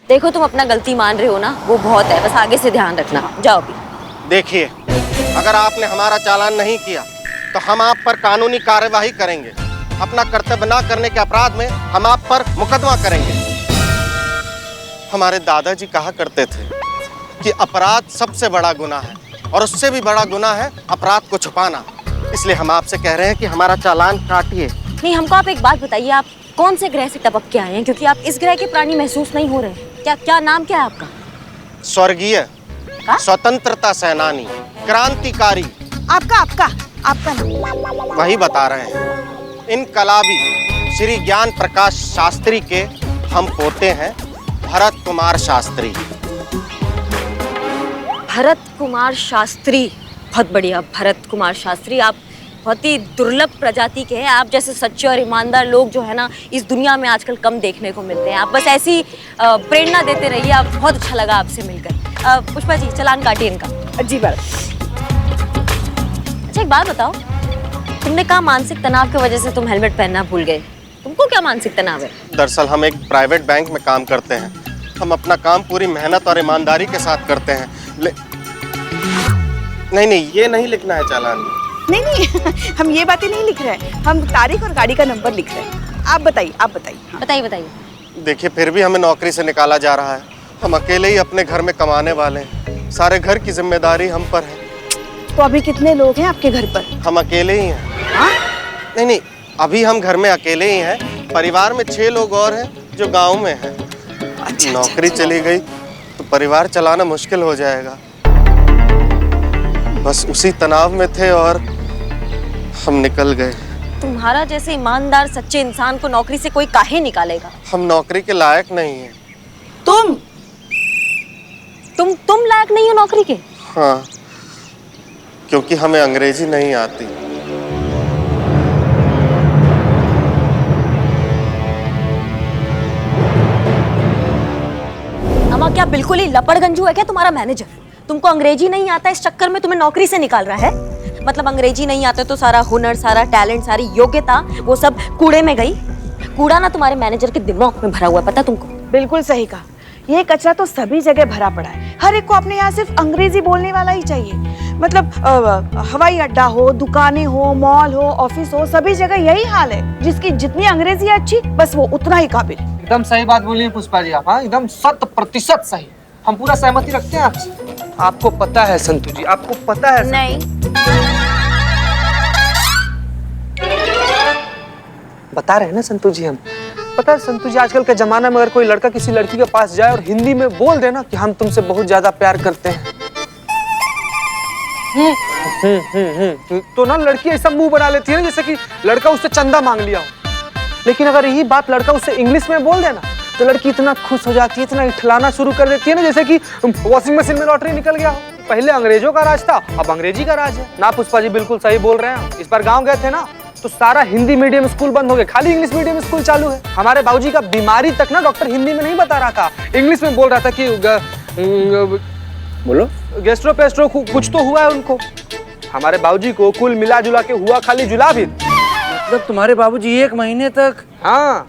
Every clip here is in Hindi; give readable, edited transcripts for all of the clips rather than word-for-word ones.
देखो तुम अपना गलती मान रहे हो ना, वो बहुत है, बस आगे से ध्यान रखना। जाओ अभी। देखिए, अगर आपने हमारा चालान नहीं किया तो हम आप पर कानूनी कार्यवाही करेंगे। अपना कर्तव्य ना करने के अपराध में हम आप पर मुकदमा करेंगे। हमारे दादाजी कहा करते थे कि अपराध सबसे बड़ा गुनाह है और उससे भी बड़ा गुनाह है अपराध को छुपाना। इसलिए हम आपसे कह रहे हैं कि हमारा चालान काटिए। नहीं, हमको आप एक बात बताइए, आप कौन से ग्रह से टपक के आए हैं? क्योंकि आप इस ग्रह के प्राणी महसूस नहीं हो रहे। क्या नाम क्या है आपका? स्वर्गीय स्वतंत्रता सेनानी, क्रांतिकारी। आपका नाम वही बता रहे हैं। इनकलाबी श्री ज्ञान प्रकाश शास्त्री के हम पोते हैं, भरत कुमार शास्त्री। भरत कुमार शास्त्री, बहुत बढ़िया। भरत कुमार शास्त्री, आप बहुत ही दुर्लभ प्रजाति के हैं। आप जैसे सच्चे और ईमानदार लोग जो है ना, इस दुनिया में आजकल कम देखने को मिलते हैं। आप बस ऐसी प्रेरणा देते रहिए। आप बहुत अच्छा लगा आपसे मिलकर। पुष्पा जी, चालान काटिए इनका। जी बात। अच्छा एक बात बताओ, तुमने कहा मानसिक तनाव की वजह से तुम हेलमेट पहनना भूल गए। तुमको क्या मानसिक तनाव है? दरअसल हम एक प्राइवेट बैंक में काम करते हैं। हम अपना काम पूरी मेहनत और ईमानदारी के साथ करते हैं। नहीं, ये नहीं लिखना है चालान में। नहीं हम ये बातें नहीं लिख रहे हैं, हम तारीख और गाड़ी का नंबर लिख रहे हैं। आप बताइए। हाँ। बताइए। देखिए, फिर भी हमें नौकरी से निकाला जा रहा है। हम अकेले ही अपने घर में कमाने वाले हैं। सारे घर की जिम्मेदारी हम पर है। तो अभी कितने लोग हैं आपके घर पर? हम अकेले ही हैं। हाँ? नहीं, अभी हम घर में अकेले ही हैं। परिवार में 6 लोग और हैं जो गाँव में हैं। नौकरी चली गई तो परिवार चलाना मुश्किल हो जाएगा। बस उसी तनाव में थे और हम निकल गए। तुम्हारा जैसे ईमानदार सच्चे इंसान को नौकरी से कोई काहे निकालेगा? हम नौकरी के लायक नहीं हैं। तुम लायक नहीं हो नौकरी के? हाँ, क्योंकि हमें अंग्रेजी नहीं आती। अमा, क्या बिल्कुल ही लपड़गंजू है क्या तुम्हारा मैनेजर? तुमको अंग्रेजी नहीं आता, इस चक्कर में तुम्हें नौकरी से निकाल रहा है। मतलब अंग्रेजी नहीं आता तो सारा हुनर, सारा टैलेंट, सारी योग्यता वो सब कूड़े में गई। कूड़ा ना तुम्हारे मैनेजर के दिमाग में भरा हुआ है, पता तुमको? बिल्कुल सही कहा। ये कचरा तो सभी जगह भरा पड़ा है। हर एक को अपने यहाँ सिर्फ अंग्रेजी बोलने वाला ही चाहिए। मतलब हवाई अड्डा हो, दुकानें हो, मॉल हो, ऑफिस हो, सभी जगह यही हाल है। जिसकी जितनी अंग्रेजी अच्छी, बस वो उतना ही काबिल। एकदम सही बात बोली पुष्पा जी आप। हाँ, एकदम 100% सही। हम पूरा सहमति रखते हैं आपसे। आपको पता है संतु जी, आपको पता है नहीं। बता रहे हैं ना संतु जी हम। पता है संतु जी, आजकल के जमाना में अगर कोई लड़का किसी लड़की के पास जाए और हिंदी में बोल देना कि हम तुमसे बहुत ज्यादा प्यार करते हैं, तो ना लड़की ऐसा मुंह बना लेती है ना जैसे कि लड़का उससे चंदा मांग लिया हो। लेकिन अगर यही बात लड़का उससे इंग्लिश में बोल देना तो लड़की इतना खुश हो जाती है, इतना इठलाना शुरू कर देती है ना जैसे कि वॉशिंग मशीन में लॉटरी निकल गया हो। पहले अंग्रेजों का राज था, अब अंग्रेजी का राज है ना। पुष्पा जी बिल्कुल सही बोल रहे हैं। इस बार गांव गए थे ना तो सारा हिंदी मीडियम स्कूल बंद हो गए, खाली इंग्लिश मीडियम स्कूल चालू है। हमारे बाबूजी का बीमारी तक ना डॉक्टर हिंदी में नहीं बता रहा था, इंग्लिश में बोल रहा था कि बोलो गैस्ट्रो पेस्ट्रो कुछ तो हुआ है उनको। हमारे बाबूजी को कुल मिला जुला के हुआ खाली जुलाब। मतलब तुम्हारे बाबूजी 1 महीने तक? हाँ।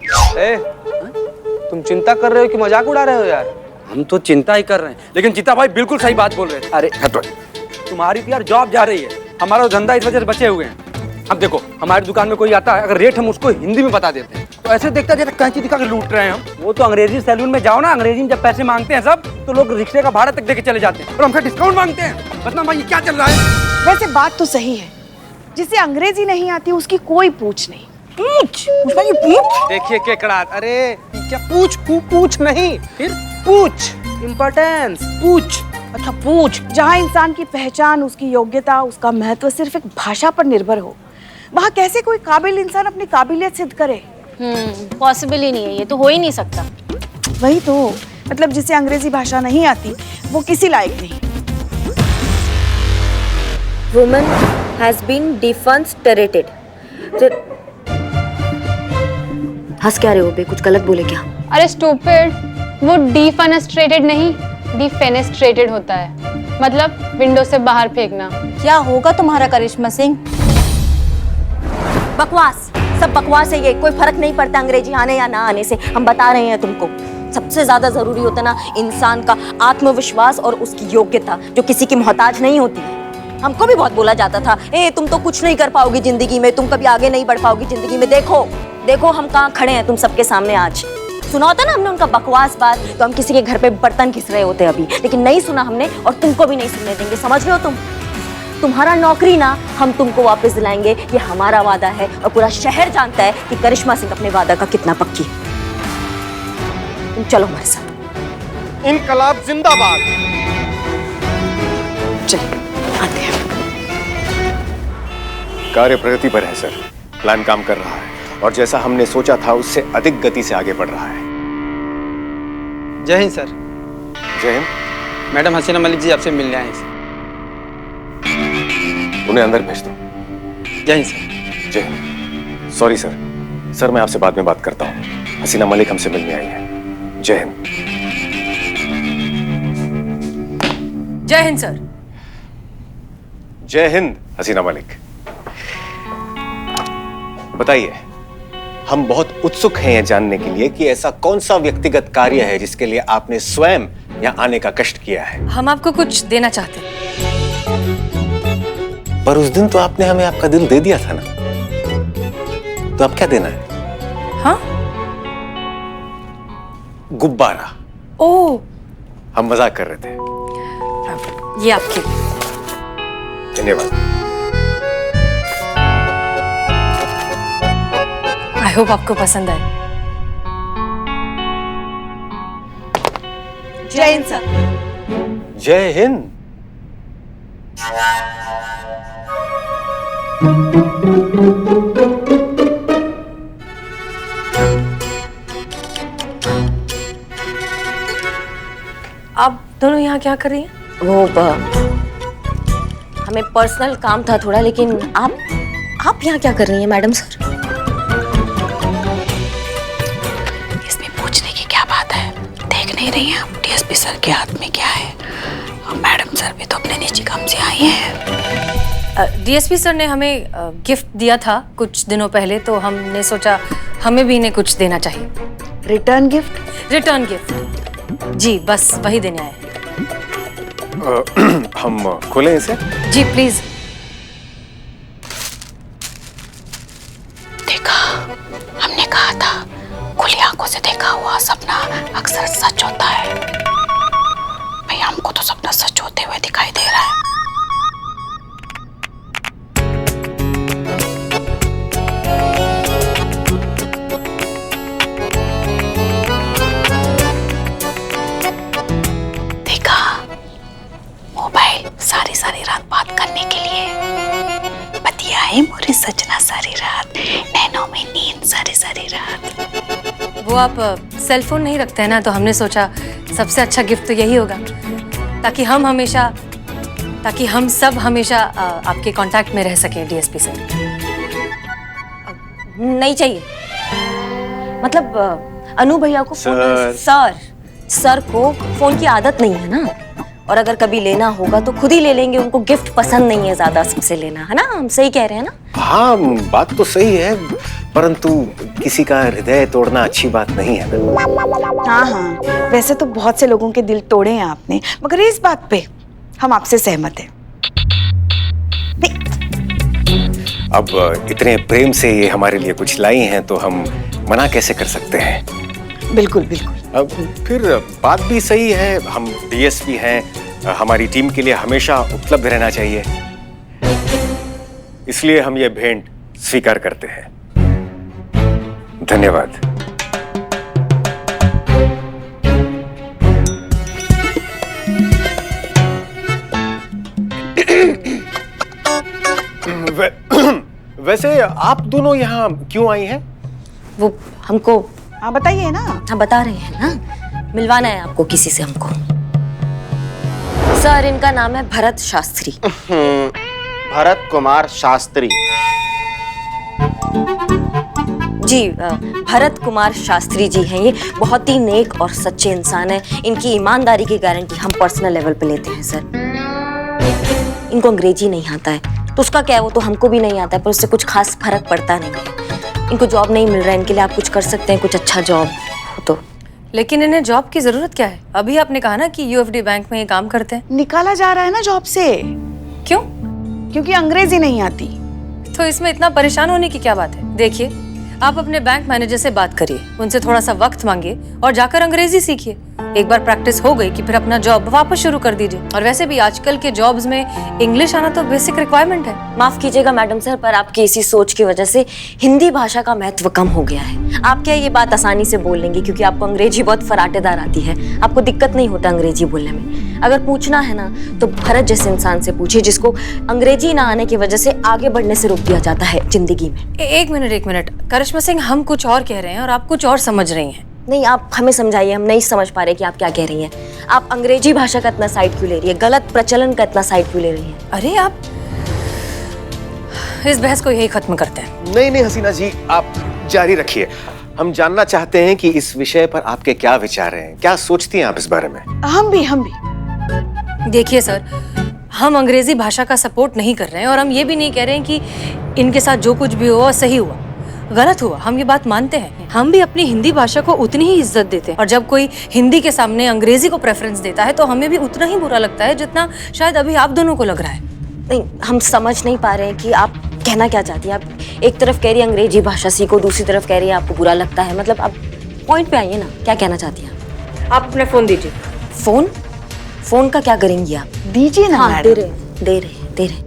तुम चिंता कर रहे हो कि मजाक उड़ा रहे हो यार? हम तो चिंता ही कर रहे हैं, लेकिन जीता भाई बिल्कुल सही बात बोल रहे हैं। अरे हटो, तुम्हारी भी यार जॉब जा रही है, हमारा धंधा इस वजह से बचे हुए हैं। अब देखो, हमारी दुकान में कोई आता है, अगर रेट हम उसको हिंदी में बता देते हैं तो ऐसे देखता जैसे कैंची दिखा के लूट रहे हैं हम। वो तो अंग्रेजी सैलून में जाओ ना, अंग्रेजी में जब पैसे मांगते हैं सब तो लोग रिक्शे का भाड़ा तक देके चले जाते हैं और हमसे डिस्काउंट मांगते हैं। बता भाई ये क्या चल रहा है? वैसे बात तो सही है, जिसे अंग्रेजी नहीं आती उसकी कोई पूछ नहीं। पूछ देखिए केकड़ा, अरे क्या पूछ नहीं, फिर पूछ इम्पोर्टेंस, पूछ। अच्छा पूछ। जहाँ इंसान की पहचान, उसकी योग्यता, उसका महत्व सिर्फ एक भाषा पर निर्भर हो, वहाँ कैसे कोई काबिल इंसान अपनी काबिलियत सिद्ध करे? पॉसिबल ही नहीं है, ये तो हो ही नहीं सकता। वही तो, मतलब जिसे अंग्रेजी भाषा नहीं आती वो किसी लायक नहीं। Woman has been defenestrated। हंस क्या रहे हो बे? कुछ गलत बोले क्या? अरे स्टूपिड, वो डिफेनेस्ट्रेटेड नहीं, डिफेनेस्ट्रेटेड होता है, मतलब विंडो से बाहर फेंकना। क्या होगा तुम्हारा करिश्मा सिंह? बकवास, सब बकवास है ये। कोई फर्क नहीं पड़ता अंग्रेजी आने या ना आने से। हम बता रहे हैं तुमको, सबसे ज्यादा जरूरी होता है ना इंसान का आत्मविश्वास और उसकी योग्यता, जो किसी की मोहताज नहीं होती है। हमको भी बहुत बोला जाता था, ए तुम तो कुछ नहीं कर पाओगी जिंदगी में, तुम कभी आगे नहीं बढ़ पाओगी जिंदगी में। देखो देखो हम कहाँ खड़े हैं तुम सबके सामने आज। सुना होता ना हमने उनका बकवास बात, तो हम किसी के घर पे बर्तन घिस रहे होते अभी, लेकिन नहीं सुना हमने और तुमको भी नहीं सुनने देंगे। समझ रहे हो तुम? तुम्हारा नौकरी ना हम तुमको वापस दिलाएंगे, ये हमारा वादा है और पूरा शहर जानता है कि करिश्मा सिंह अपने वादा का कितना पक्की है। तुम चलो हमारे साथ। इनकलाब जिंदाबाद। चलिए आते हैं। कार्य प्रगति पर है सर, प्लान काम कर रहा है और जैसा हमने सोचा था उससे अधिक गति से आगे बढ़ रहा है। जय हिंद सर। जय हिंद। मैडम हसीना मलिक जी आपसे मिलने आए हैं। उन्हें अंदर भेज दो। जय हिंद सर। जय हिंद। सॉरी सर, सर मैं आपसे बाद में बात करता हूँ। हसीना मलिक हमसे मिलने आई है। जय हिंद। जय हिंद सर। जय हिंद हसीना मलिक। बताइए, हम बहुत उत्सुक हैं यह जानने के लिए कि ऐसा कौन सा व्यक्तिगत कार्य है जिसके लिए आपने स्वयं यहाँ आने का कष्ट किया है। हम आपको कुछ देना चाहते हैं। पर उस दिन तो आपने हमें आपका दिल दे दिया था ना, तो अब क्या देना है? हाँ? गुब्बारा। ओह, हम मजाक कर रहे थे। ये आपके। धन्यवाद। आई होप आपको पसंद आए। जय हिंद सर। जय हिंद। आप दोनों यहाँ क्या कर रही हैं? वो हमें पर्सनल काम था थोड़ा, लेकिन आप यहाँ क्या कर रही हैं मैडम सर? इसमें पूछने की क्या बात है? देख नहीं रही हैं आप डीएसपी सर के हाथ में क्या है? और मैडम सर भी तो अपने निजी काम से आई हैं। डीएसपी सर ने हमें गिफ्ट दिया था कुछ दिनों पहले, तो हमने सोचा हमें भी इन्हें कुछ देना चाहिए। Return gift? रिटर्न गिफ्ट जी, बस वही देने आए हैं। हम खोलें इसे? जी प्लीज। देखा, हमने कहा था खुली आंखों से देखा हुआ सपना अक्सर सच होता है। भाई हमको तो सपना सच होते हुए दिखाई दे रहा है। देखा, मोबाइल सारी रात बात करने के लिए। बतियाए मोरी सजना सारी रात, नैनों में नींद सारी रात। वो आप सेल फोन नहीं रखते हैं ना, तो हमने सोचा सबसे अच्छा गिफ्ट तो यही होगा, ताकि हम सब हमेशा आपके कांटेक्ट में रह सके डीएसपी सर। नहीं चाहिए, मतलब अनु भैया को सर को फोन की आदत नहीं है ना, और अगर कभी लेना होगा तो खुद ही ले लेंगे। उनको गिफ्ट पसंद नहीं है ज्यादा सबसे लेना, है ना? हम सही कह रहे हैं ना? हाँ, बात तो सही है, परंतु किसी का हृदय तोड़ना अच्छी बात नहीं है ना। हाँ, वैसे तो बहुत से लोगों के दिल तोड़े हैं आपने, मगर इस बात पे हम आपसे सहमत हैं। अब इतने प्रेम से ये हमारे लिए कुछ लाई हैं, तो हम मना कैसे कर सकते हैं? बिल्कुल। अब फिर बात भी सही है, हम डीएसपी हैं, हमारी टीम के लिए हमेशा उपलब्ध रहना चाहिए, इसलिए हम ये भेंट स्वीकार करते हैं। धन्यवाद। वैसे आप दोनों यहाँ क्यों आई हैं? वो हमको हाँ बताइए ना। हाँ बता रहे हैं ना, मिलवाना है आपको किसी से हमको। सर इनका नाम है भरत शास्त्री। भरत कुमार शास्त्री। जी भरत कुमार शास्त्री जी हैं। ये बहुत ही नेक और सच्चे इंसान हैं। इनकी ईमानदारी की गारंटी हम पर्सनल लेवल पे लेते हैं सर। इनको अंग्रेजी नहीं आता है तो उसका क्या है, वो तो हमको भी नहीं आता है, पर उससे कुछ खास फर्क पड़ता नहीं है। इनको जॉब नहीं मिल रहा है, इनके लिए आप कुछ कर सकते हैं, कुछ अच्छा जॉब हो तो। लेकिन इन्हें जॉब की जरूरत क्या है? अभी आपने कहा ना कि यूएफडी बैंक में ये काम करते हैं। निकाला जा रहा है ना जॉब से, क्यों? क्योंकि अंग्रेजी नहीं आती। तो इसमें इतना परेशान होने की क्या बात है? देखिए, आप अपने बैंक मैनेजर से बात करिए, उनसे थोड़ा सा वक्त मांगिए और जाकर अंग्रेजी सीखिए। एक बार प्रैक्टिस हो गई कि फिर अपना जॉब वापस शुरू कर दीजिए। और वैसे भी आजकल के जॉब्स में इंग्लिश आना तो बेसिक रिक्वायरमेंट है। माफ कीजिएगा मैडम सर, पर आपकी इसी सोच की वजह से हिंदी भाषा का महत्व कम हो गया है। आप क्या ये बात आसानी से बोल लेंगे क्योंकि आपको अंग्रेजी बहुत फराटेदार आती है, आपको दिक्कत नहीं होता अंग्रेजी बोलने में। अगर पूछना है ना तो भरत जैसे इंसान से पूछिए जिसको अंग्रेजी ना आने की वजह से आगे बढ़ने से रोक दिया जाता है जिंदगी में। एक मिनट करिश्मा सिंह, हम कुछ और कह रहे हैं और आप कुछ और समझ रही हैं। नहीं, आप हमें समझाइए, हम नहीं समझ पा रहे कि आप क्या कह रही हैं। आप अंग्रेजी भाषा का इतना साइड क्यों ले रही है, गलत प्रचलन का इतना साइड क्यों ले रही हैं? अरे आप इस बहस को यही खत्म करते हैं। नहीं हसीना जी, आप जारी रखिए। हम जानना चाहते हैं कि इस विषय पर आपके क्या विचार हैं, क्या सोचती हैं आप इस बारे में? हम भी देखिए सर, हम अंग्रेजी भाषा का सपोर्ट नहीं कर रहे हैं और हम ये भी नहीं कह रहे हैं कि इनके साथ जो कुछ भी हुआ सही हुआ, गलत हुआ। हम ये बात मानते हैं, हम भी अपनी हिंदी भाषा को उतनी ही इज्जत देते हैं और जब कोई हिंदी के सामने अंग्रेजी को प्रेफरेंस देता है तो हमें भी उतना ही बुरा लगता है जितना शायद अभी आप दोनों को लग रहा है। नहीं, हम समझ नहीं पा रहे हैं कि आप कहना क्या चाहती हैं। आप एक तरफ कह रही है अंग्रेजी भाषा सीखो, दूसरी तरफ कह रही है आपको बुरा लगता है। मतलब आप पॉइंट पे आइए ना, क्या कहना चाहती हैं आप? अपना फोन दीजिए। फोन का क्या करेंगी आप? दीजिए ना। हाँ, दे रहे।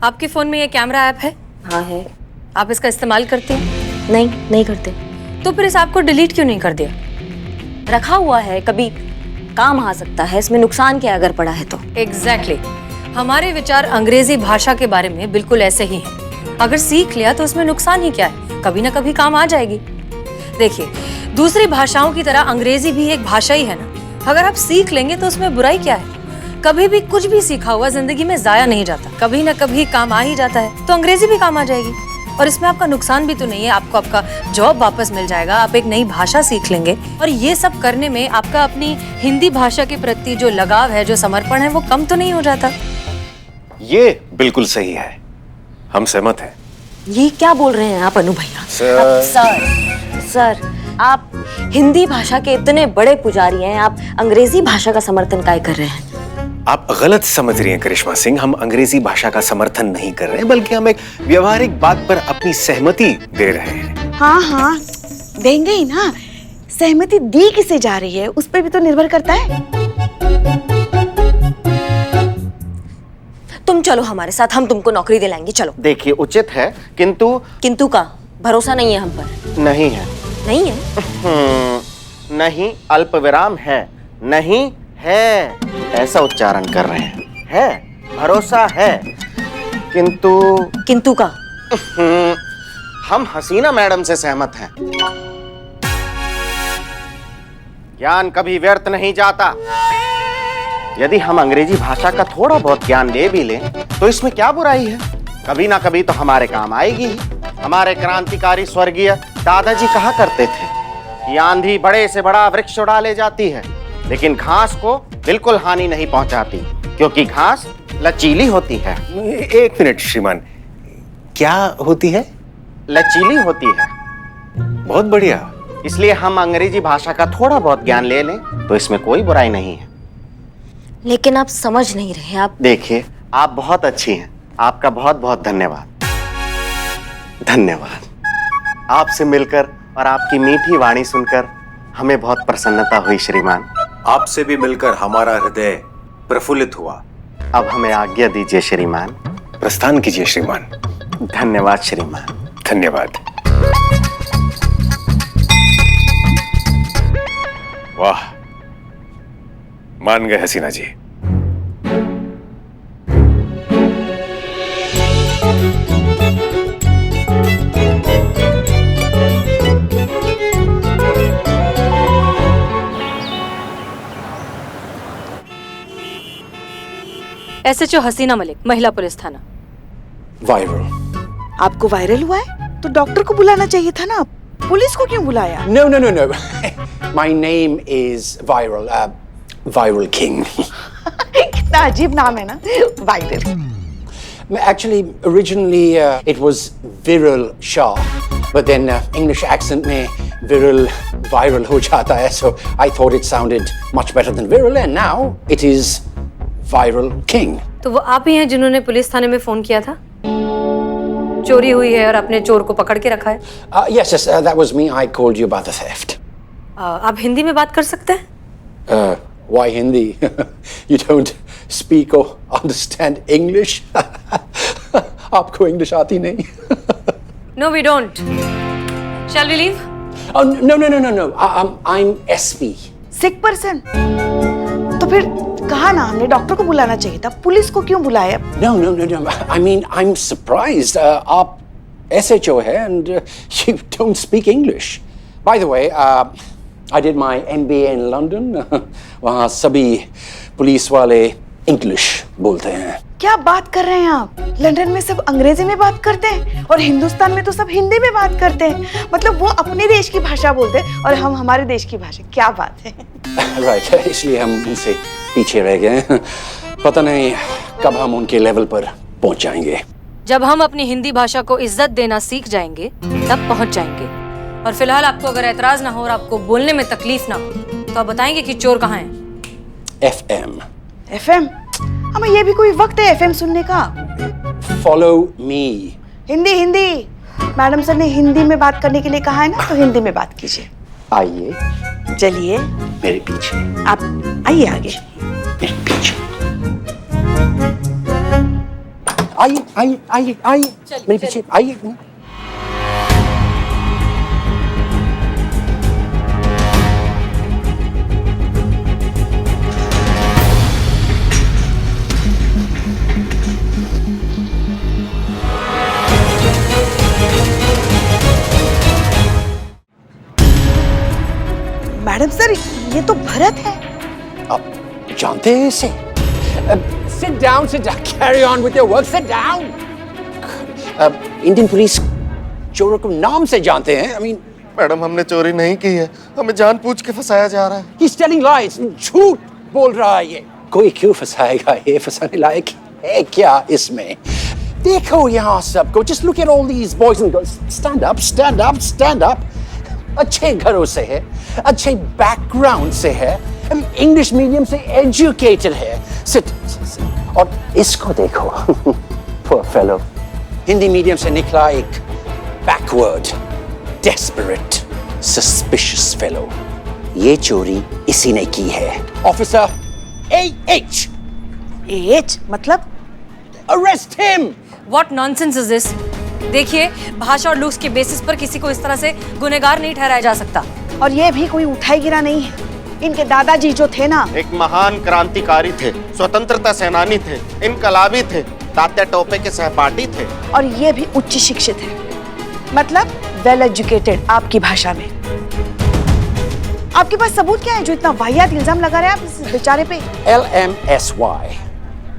आपके फोन में ये कैमरा ऐप है? हाँ है। आप इसका इस्तेमाल करते हैं? नहीं करते। तो फिर इस ऐप को डिलीट क्यों नहीं कर दिया? रखा हुआ है, कभी काम आ सकता है, इसमें नुकसान क्या अगर पड़ा है तो। एग्जैक्टली। हमारे विचार अंग्रेजी भाषा के बारे में बिल्कुल ऐसे ही हैं। अगर सीख लिया तो उसमें नुकसान ही क्या है, कभी ना कभी काम आ जाएगी। देखिए, दूसरी भाषाओं की तरह अंग्रेजी भी एक भाषा ही है ना। अगर आप सीख लेंगे तो उसमें बुराई क्या है? कभी भी कुछ भी सीखा हुआ जिंदगी में जाया नहीं जाता, कभी ना कभी काम आ ही जाता है। तो अंग्रेजी भी काम आ जाएगी और इसमें आपका नुकसान भी तो नहीं है। आपको आपका जॉब वापस मिल जाएगा, आप एक नई भाषा सीख लेंगे और ये सब करने में आपका अपनी हिंदी भाषा के प्रति जो लगाव है, जो समर्पण है, वो कम तो नहीं हो जाता? ये बिल्कुल सही है, हम सहमत हैं। ये क्या बोल रहे हैं आप अनु भैया? सर, आप हिंदी भाषा के इतने बड़े पुजारी हैं, आप अंग्रेजी भाषा का समर्थन काय कर रहे हैं? आप गलत समझ रही हैं करिश्मा सिंह, हम अंग्रेजी भाषा का समर्थन नहीं कर रहे हैं, बल्कि हम एक व्यवहारिक बात पर अपनी सहमति दे रहे हैं। हाँ, देंगे ही ना। सहमति दी किसे जा रही है उस पर भी तो निर्भर करता है। तुम चलो हमारे साथ, हम तुमको नौकरी दिलाएंगे, चलो। देखिए, उचित है, किंतु का भरोसा नहीं है हम पर? नहीं है। नहीं, अल्प विराम है, नहीं है, ऐसा उच्चारण कर रहे हैं। है, भरोसा है, किंतु का? हम हसीना मैडम से सहमत हैं। ज्ञान कभी व्यर्थ नहीं जाता। यदि हम अंग्रेजी भाषा का थोड़ा बहुत ज्ञान ले भी लें तो इसमें क्या बुराई है? कभी ना कभी तो हमारे काम आएगी ही। हमारे क्रांतिकारी स्वर्गीय दादाजी कहा करते थे कि आंधी बड़े से बड़ा वृक्ष उड़ा ले जाती है, लेकिन घास को बिल्कुल हानि नहीं पहुंचाती, क्योंकि घास लचीली होती है। एक मिनट श्रीमान, क्या होती है? लचीली होती है। बहुत बढ़िया। इसलिए हम अंग्रेजी भाषा का थोड़ा बहुत ज्ञान ले लें तो इसमें कोई बुराई नहीं है। लेकिन आप समझ नहीं रहे। आप देखिए, आप बहुत अच्छी हैं, आपका बहुत बहुत धन्यवाद। आपसे मिलकर और आपकी मीठी वाणी सुनकर हमें बहुत प्रसन्नता हुई श्रीमान। आपसे भी मिलकर हमारा हृदय प्रफुल्लित हुआ। अब हमें आज्ञा दीजिए श्रीमान। प्रस्थान कीजिए श्रीमान। धन्यवाद श्रीमान। धन्यवाद। वाह, मान गए हसीना जी। SHO हसीना मलिक, महिला पुलिस थाना। वायरल। आपको वायरल हुआ है तो डॉक्टर को बुलाना चाहिए था ना, पुलिस को क्यों बुलाया? No. My name is Viral. Viral King. कितना अजीब नाम है ना, viral. Actually, originally it was Viral Shah. but then English accent में viral हो जाता है, so I thought it sounded much better than viral, and now it is viral king. तो वो आप ही हैं जिन्होंने पुलिस थाने में फोन किया था? चोरी हुई है और आपने चोर को पकड़ के रखा है? Yes, that was me. I called you about the theft. आप हिंदी में बात कर सकते हैं? Why Hindi? You don't speak or understand English? आपको इंग्लिश आती नहीं? No, we don't. Shall we leave? Oh, no. I'm SP. Sick person? तो फिर कहा ना, हमने डॉक्टर को बुलाना चाहिए था, पुलिस को क्यों बुलाया? No. I mean, I'm surprised. आप SHO है and you don't speak English. By the way, I did my MBA in London. वहाँ सभी पुलिस वाले इंग्लिश बोलते हैं. क्या बात कर रहे हैं आप? लंदन में सब अंग्रेजी में बात करते हैं और हिंदुस्तान में तो सब हिंदी में बात करते हैं. मतलब वो अपने देश की भाषा बोलते हैं और हम हमारे देश की भाषा. क्या बात है? Right, इसलिए हम उनसे पीछे रह गए. पता नहीं कब हम उनके लेवल पर पहुंच जाएंगे. जब हम अपनी हिंदी भाषा को इज्जत देना सीख जाएंगे तब पहुंच जाएंगे. और फिलहाल आपको अगर एतराज ना हो और आपको बोलने में तकलीफ ना हो तो आप बताएंगे कि चोर कहाँ है? FM? हमें ये भी कोई वक्त है FM सुनने का? Follow me. Hindi. Madam sir ने हिंदी में बात करने के लिए कहा है ना, तो हिंदी में बात कीजिए. आइए. चलिए. मेरे पीछे. आप आइए आगे. मेरे पीछे. आइए. मेरे पीछे आइए. मैडम सर, ये तो भरत है. आप जानते हैं इसे? Sit down. Carry on with your work. Sit down. Indian police चोरों को नाम से जानते हैं. I mean, मैडम, हमने चोरी नहीं की है, हमें जानबूझ के फंसाया जा रहा है. he's telling lies. झूठ बोल रहा है ये. कोई क्यों फंसाएगा? ये फंसाने लायक है क्या इसमें? देखो यहाँ सबको. Just look at all these boys and girls. Stand up. अच्छे घरों से है, अच्छे बैकग्राउंड से है, इंग्लिश मीडियम से एजुकेटेड है. सिट. और इसको देखो. Poor fellow. हिंदी मीडियम से निकला एक बैकवर्ड, डेस्परेट, सस्पिशियस फेलो. ये चोरी इसी ने की है. Officer AH. AH मतलब? Arrest him. What nonsense is this? देखिए, भाषा और लुक्स के बेसिस पर किसी को इस तरह से गुनहगार नहीं ठहराया जा सकता. और ये भी कोई उठाई गिरा नहीं है. इनके दादाजी जो थे ना, एक महान क्रांतिकारी थे, स्वतंत्रता सेनानी थे, इनकलाबी थे, तात्या टोपे के सहपाठी थे. और ये भी उच्च शिक्षित है. मतलब वेल एजुकेटेड. आपकी भाषा में आपके पास सबूत क्या है जो इतना वाहियात इल्जाम लगा रहे हैं आप इस बेचारे पे? LMSY.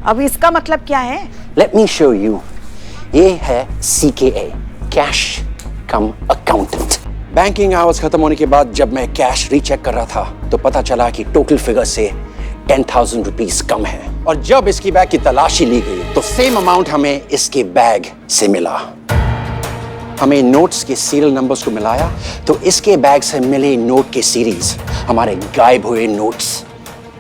अब इसका मतलब क्या है? Let me show you. ये है CKA, कैश कम अकाउंटेंट. बैंकिंग आवर्स खत्म होने के बाद जब मैं कैश रीचेक कर रहा था तो पता चला कि टोटल फिगर से 10,000 रुपीस कम है. और जब इसकी बैग की तलाशी ली गई तो सेम अमाउंट हमें इसके बैग से मिला. हमें नोट्स के सीरियल नंबर्स को मिलाया तो इसके बैग से मिले नोट के सीरीज हमारे गायब हुए नोट्स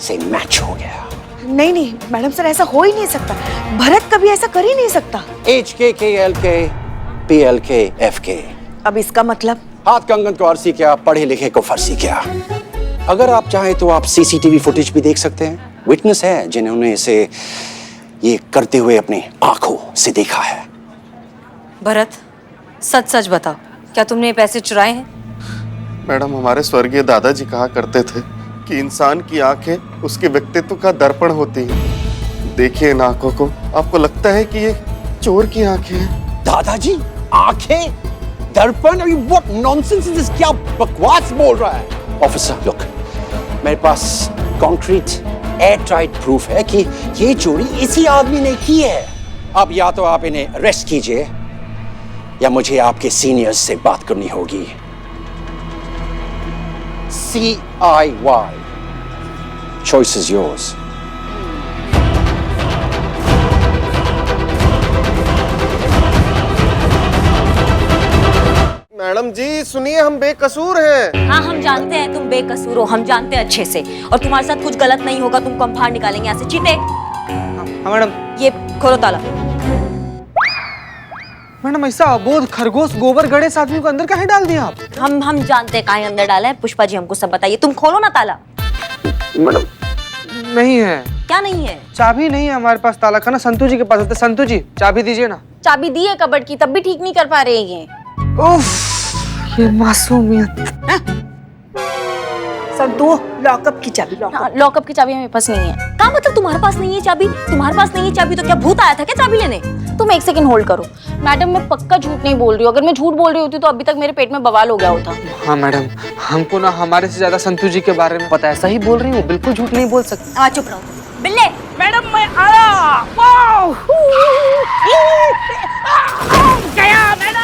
से मैच हो गया. नहीं मैडम सर, ऐसा हो ही नहीं सकता. भरत कभी ऐसा कर ही नहीं सकता. HKKLK PLK FK. अब इसका मतलब? हाथ कंगन को अरसी क्या, पढ़े लिखे को फर्सी क्या. अगर आप चाहें तो आप CCTV फुटेज भी देख सकते हैं. विटनेस है जिन्होंने इसे ये करते हुए अपनी आंखों से देखा है. भरत, सच बताओ, क्या तुमने ये पैसे चुराए हैं? मैडम, हमारे स्वर्गीय दादाजी कहा करते थे कि इंसान की आंखें उसके व्यक्तित्व का दर्पण होती हैं. देखिए इन आंखों को, आपको लगता है कि ये चोर की आंखें हैं? दादाजी आंखें दर्पण? What nonsense is this? क्या बकवास बोल रहा है? ऑफिसर लुक, मेरे पास कॉन्क्रीट एयर टाइट प्रूफ है कि ये चोरी इसी आदमी ने की है. अब या तो आप इन्हें अरेस्ट कीजिए या मुझे आपके सीनियर्स से बात करनी होगी. CIY. Choice is yours. Madam ji सुनिए, हम बेकसूर हैं। हाँ हम जानते हैं तुम बेकसूर हो, हम जानते हैं अच्छे से, और तुम्हारे साथ कुछ गलत नहीं होगा, तुमको हम बाहर निकालेंगे यहाँ से। चीते हाँ मैडम। ये खोलो ताला। मैडम ऐसा अबोध खरगोश गोबर गणेश आदमी को अंदर काहे डाल दिया आप? हम जानते हैं कहाँ अंदर डाला है। पुष्पा जी हमको सब बताइए, तुम खोलो ना ताला। मैडम नहीं है। क्या नहीं है? चाबी नहीं है हमारे पास, ताला का ना संतू जी के पास होता है। संतू जी चाबी दीजिए ना। चाबी दी है कबर्ड की, तब भी ठीक नहीं कर पा रहे ये। उफ, ये मासूमियत। संतू, लॉकअप की चाबी। लॉकअप की चाबी मेरे पास नहीं है। क्या मतलब तुम्हारे पास नहीं है चाबी? तुम्हारे पास नहीं है चाबी तो क्या भूत आया था क्या चाबी लेने? तुम एक सेकंड होल्ड करो। मैडम मैं पक्का झूठ नहीं बोल रही हूँ। अगर मैं झूठ बोल रही होती तो अभी तक मेरे पेट में बवाल हो गया होता। हाँ मैडम, हमको ना हमारे से ज्यादा संतू जी के बारे में पता है। सही बोल रही हूँ, बिल्कुल झूठ नहीं बोल सकती। चुप रहो बिल्ले। मैडम मैं आया। वाओ! गया मैडम।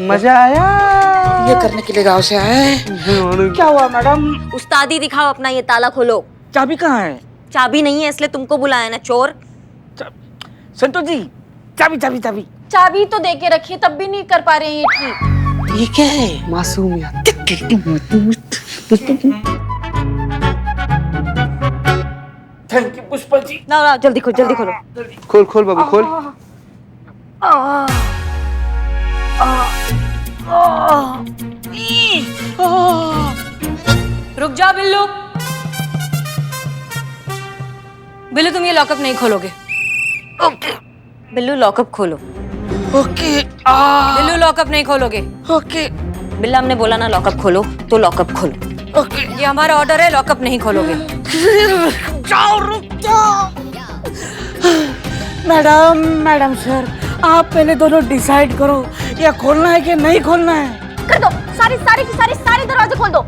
मजा आया। ये करने के लिए गाँव से आए। क्या हुआ मैडम? उस्तादी दिखाओ अपना, ये ताला खोलो। चाबी कहाँ है? चाबी नहीं है इसलिए तुमको बुलाया ना, चोर। संतू जी, चाबी चाबी चाबी। चाबी तो दे के रखिए, तब भी नहीं कर पा रहे हैं ये ठीक। ये क्या है? मासूमियत। Thank you Pushpa ji. ना जल्दी खोलो, जल्दी खोलो। खोल खोल बाबू खोल। रुक जा बिल्लू। बिल्लू तुम ये लॉकअप नहीं खोलोगे। बिल्लू लॉकअप खोलो। ओके। बिल्लू लॉकअप नहीं खोलोगे। ओके। बिल्ला हमने बोला ना लॉकअप खोलो, तो लॉकअप खोलो। ओके। ये हमारा ऑर्डर है, लॉकअप नहीं खोलोगे। जाओ, रुक जाओ। मैडम सर, आप पहले दोनों डिसाइड करो, या खोलना है कि नहीं खोलना है। कर दो, सारे दरवाजे खोल दो।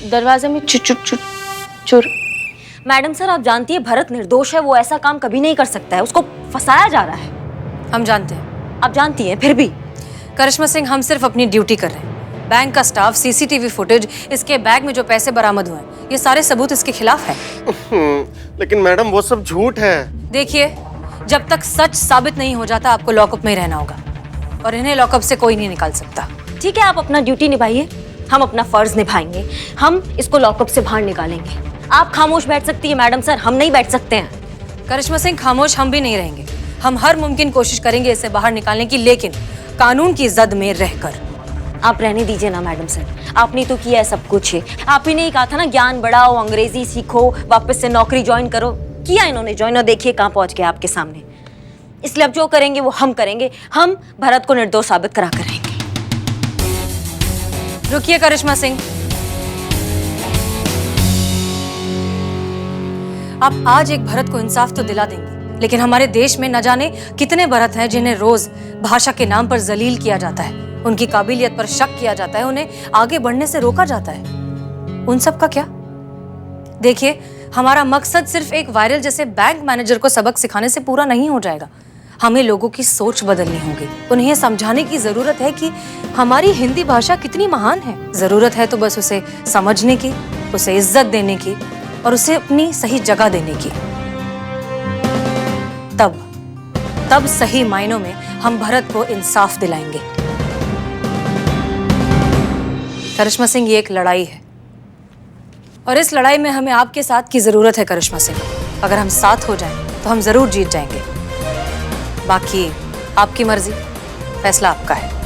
दरवाजे में चुर। मैडम सर आप जानती है भरत निर्दोष है, वो ऐसा काम कभी नहीं कर सकता है, उसको फंसाया जा रहा है। हम जानते हैं। आप जानती हैं फिर भी। करिश्मा सिंह, हम सिर्फ अपनी ड्यूटी कर रहे हैं। बैंक का स्टाफ, सीसीटीवी फुटेज, इसके बैग में जो पैसे बरामद हुए हैं, ये सारे सबूत इसके खिलाफ है। लेकिन मैडम वो सब झूठ है। देखिए, जब तक सच साबित नहीं हो जाता आपको लॉकअप में ही रहना होगा, और इन्हें लॉकअप से कोई नहीं निकाल सकता। ठीक है, आप अपना ड्यूटी निभाइए, हम अपना फर्ज निभाएंगे। हम इसको लॉकअप से बाहर निकालेंगे। आप खामोश बैठ सकती है मैडम सर, हम नहीं बैठ सकते हैं। करिश्मा सिंह, खामोश हम भी नहीं रहेंगे। हम हर मुमकिन कोशिश करेंगे इसे बाहर निकालने की, लेकिन कानून की जद में रहकर। आप रहने दीजिए ना मैडम सर, आपने तो किया है सब कुछ है। आप ही ने ही कहा था ना ज्ञान बढ़ाओ, अंग्रेजी सीखो, वापस से नौकरी ज्वाइन करो। किया इन्होंने ज्वाइन, और देखिए कहाँ पहुंच गया आपके सामने। इसलिए अब जो करेंगे वो हम करेंगे। हम भरत को निर्दोष साबित करा कर रहेंगे। रुकिए करिश्मा सिंह, आप आज एक भरत को इंसाफ तो दिला देंगे, लेकिन हमारे देश में न जाने कितने भरत हैं जिन्हें रोज भाषा के नाम पर जलील किया जाता है, उनकी काबिलियत पर शक किया जाता है, उन्हें आगे बढ़ने से रोका जाता है। उन सब का क्या? देखिए, हमारा मकसद सिर्फ एक वायरल जैसे बैंक मैनेजर को सबक सिखाने से पूरा नहीं हो जाएगा। हमें लोगों की सोच बदलनी होगी। उन्हें समझाने की जरूरत है कि हमारी हिंदी भाषा कितनी महान है। जरूरत है तो बस उसे समझने की, उसे इज्जत देने की, और उसे अपनी सही जगह देने की। तब सही मायनों में हम भरत को इंसाफ दिलाएंगे। करिश्मा सिंह, ये एक लड़ाई है, और इस लड़ाई में हमें आपके साथ की जरूरत है करिश्मा सिंह। अगर हम साथ हो जाएं तो हम जरूर जीत जाएंगे। बाकी आपकी मर्जी, फैसला आपका है।